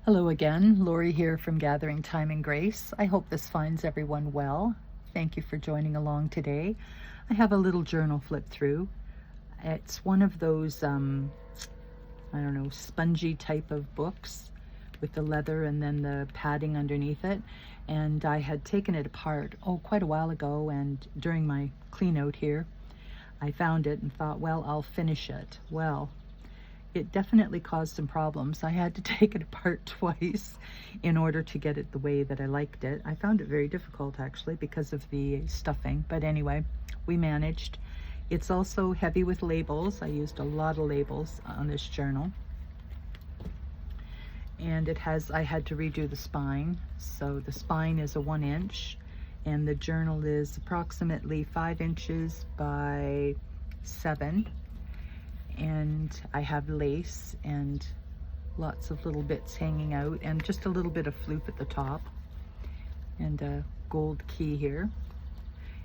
Hello again, Lori here from Gathering Time and Grace. I hope this finds everyone well. Thank you for joining along today. I have a little journal flip through. It's one of those, I don't know, spongy type of books with the leather and then the padding underneath it. And I had taken it apart, quite a while ago, and during my clean out here, I found it and thought, well, I'll finish it. Well, it definitely caused some problems. I had to take it apart twice in order to get it the way that I liked it. I found it very difficult actually because of the stuffing, but anyway, we managed. It's also heavy with labels. I used a lot of labels on this journal. And I had to redo the spine. So the spine is a 1 inch and the journal is approximately 5 inches by 7. And I have lace and lots of little bits hanging out and just a little bit of floop at the top and a gold key here.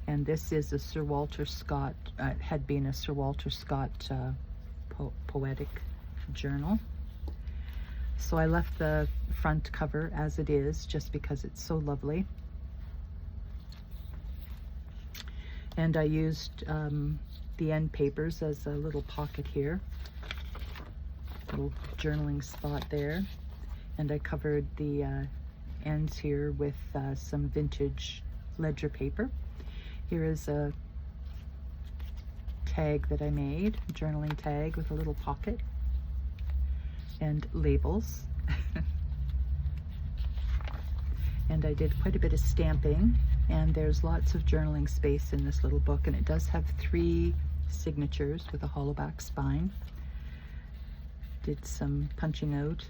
And this is a Sir Walter Scott, had been a Sir Walter Scott poetic journal. So I left the front cover as it is just because it's so lovely. And I used the end papers as a little pocket here, little journaling spot there, and I covered the ends here with some vintage ledger paper. Here is a tag that I made, a journaling tag with a little pocket and labels. And I did quite a bit of stamping, and there's lots of journaling space in this little book, and it does have 3 signatures with a hollow back spine. Did some punching out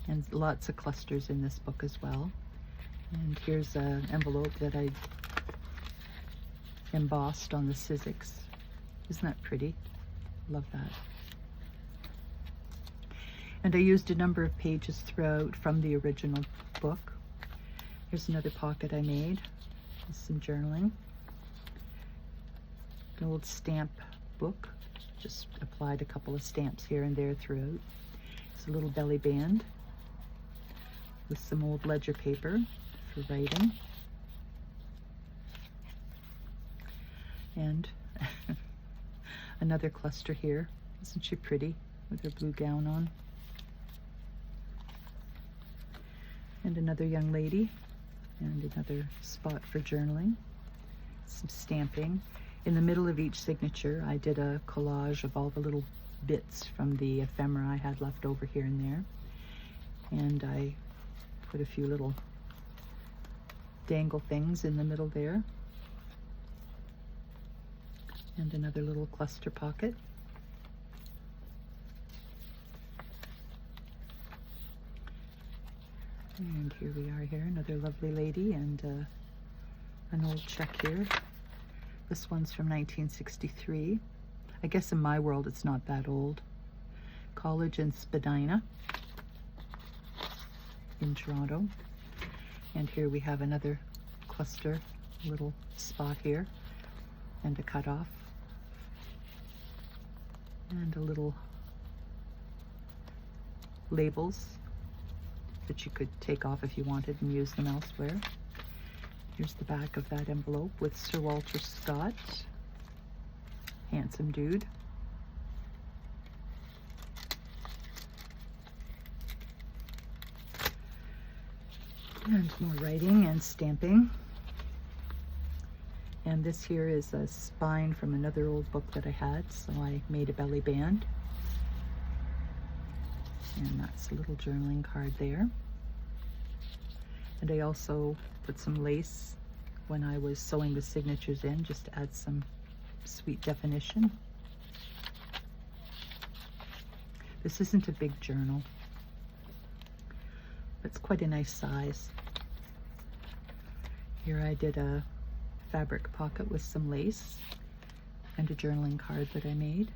and lots of clusters in this book as well. And here's an envelope that I embossed on the Sizzix. Isn't that pretty? Love that. And I used a number of pages throughout from the original book. Here's another pocket I made with some journaling. An old stamp book. Just applied a couple of stamps here and there throughout. It's a little belly band with some old ledger paper for writing. And another cluster here. Isn't she pretty with her blue gown on? And another young lady, and another spot for journaling, some stamping. In the middle of each signature, I did a collage of all the little bits from the ephemera I had left over here and there. And I put a few little dangle things in the middle there. And another little cluster pocket. And here we are here, another lovely lady, and an old check here. This one's from 1963. I guess in my world it's not that old. College in Spadina in Toronto. And here we have another cluster, little spot here, and a cutoff. And a little labels that you could take off if you wanted and use them elsewhere. Here's the back of that envelope with Sir Walter Scott. Handsome dude. And more writing and stamping. And this here is a spine from another old book that I had, so I made a belly band. And that's a little journaling card there. And I also put some lace when I was sewing the signatures in, just to add some sweet definition. This isn't a big journal, but it's quite a nice size. Here I did a fabric pocket with some lace and a journaling card that I made.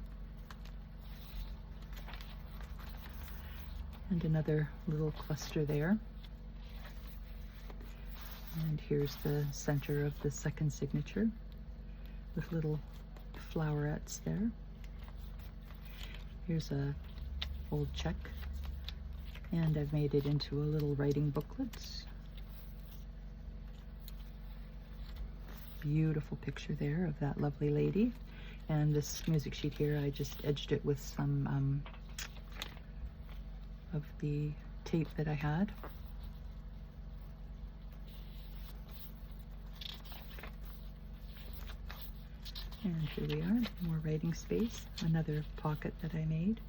And another little cluster there. And here's the center of the second signature with little flowerets there. Here's a old check And I've made it into a little writing booklet. Beautiful picture there of that lovely lady. And this music sheet here, I just edged it with some of the tape that I had. And here we are, more writing space, another pocket that I made.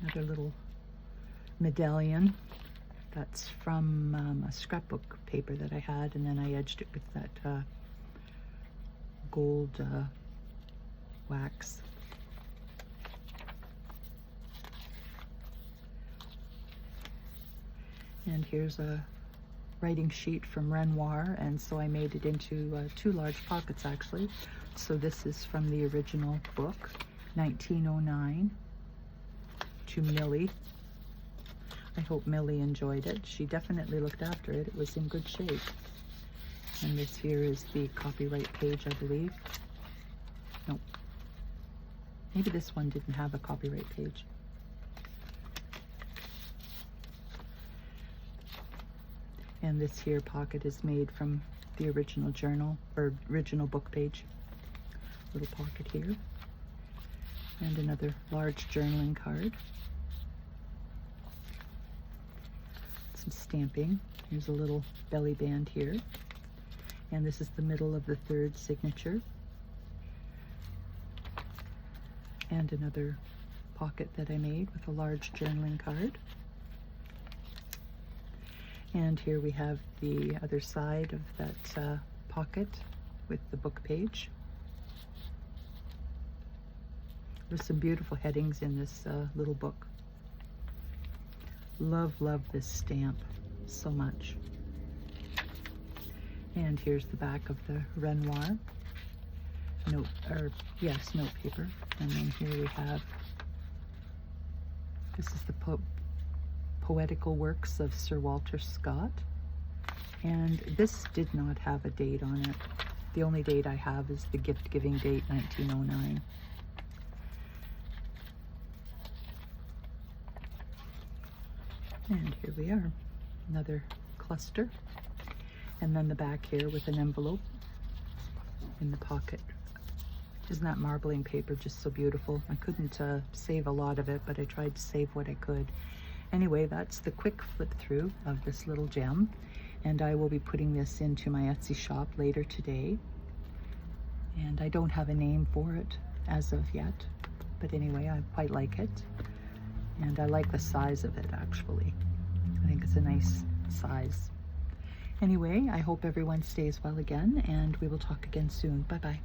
Another little medallion that's from a scrapbook paper that I had, and then I edged it with that gold wax. And here's a writing sheet from Renoir, and so I made it into 2 large pockets actually. So this is from the original book, 1909, to Millie. I hope Millie enjoyed it. She definitely looked after it. It was in good shape. And this here is the copyright page, I believe. Nope. Maybe this one didn't have a copyright page. And this here pocket is made from the original journal, or original book page. Little pocket here. And another large journaling card. Some stamping. Here's a little belly band here. And this is the middle of the 3rd signature. And another pocket that I made with a large journaling card. And here we have the other side of that pocket with the book page. There's some beautiful headings in this little book. Love this stamp so much. And here's the back of the Renoir note paper. And then here we have, this is the Poetical Works of Sir Walter Scott. And this did not have a date on it. The only date I have is the gift giving date, 1909. And here we are, another cluster. And then the back here with an envelope in the pocket. Isn't that marbling paper just so beautiful? I couldn't save a lot of it, but I tried to save what I could. Anyway, that's the quick flip through of this little gem. And I will be putting this into my Etsy shop later today. And I don't have a name for it as of yet. But anyway, I quite like it. And I like the size of it, actually. I think it's a nice size. Anyway, I hope everyone stays well again, and we will talk again soon. Bye-bye.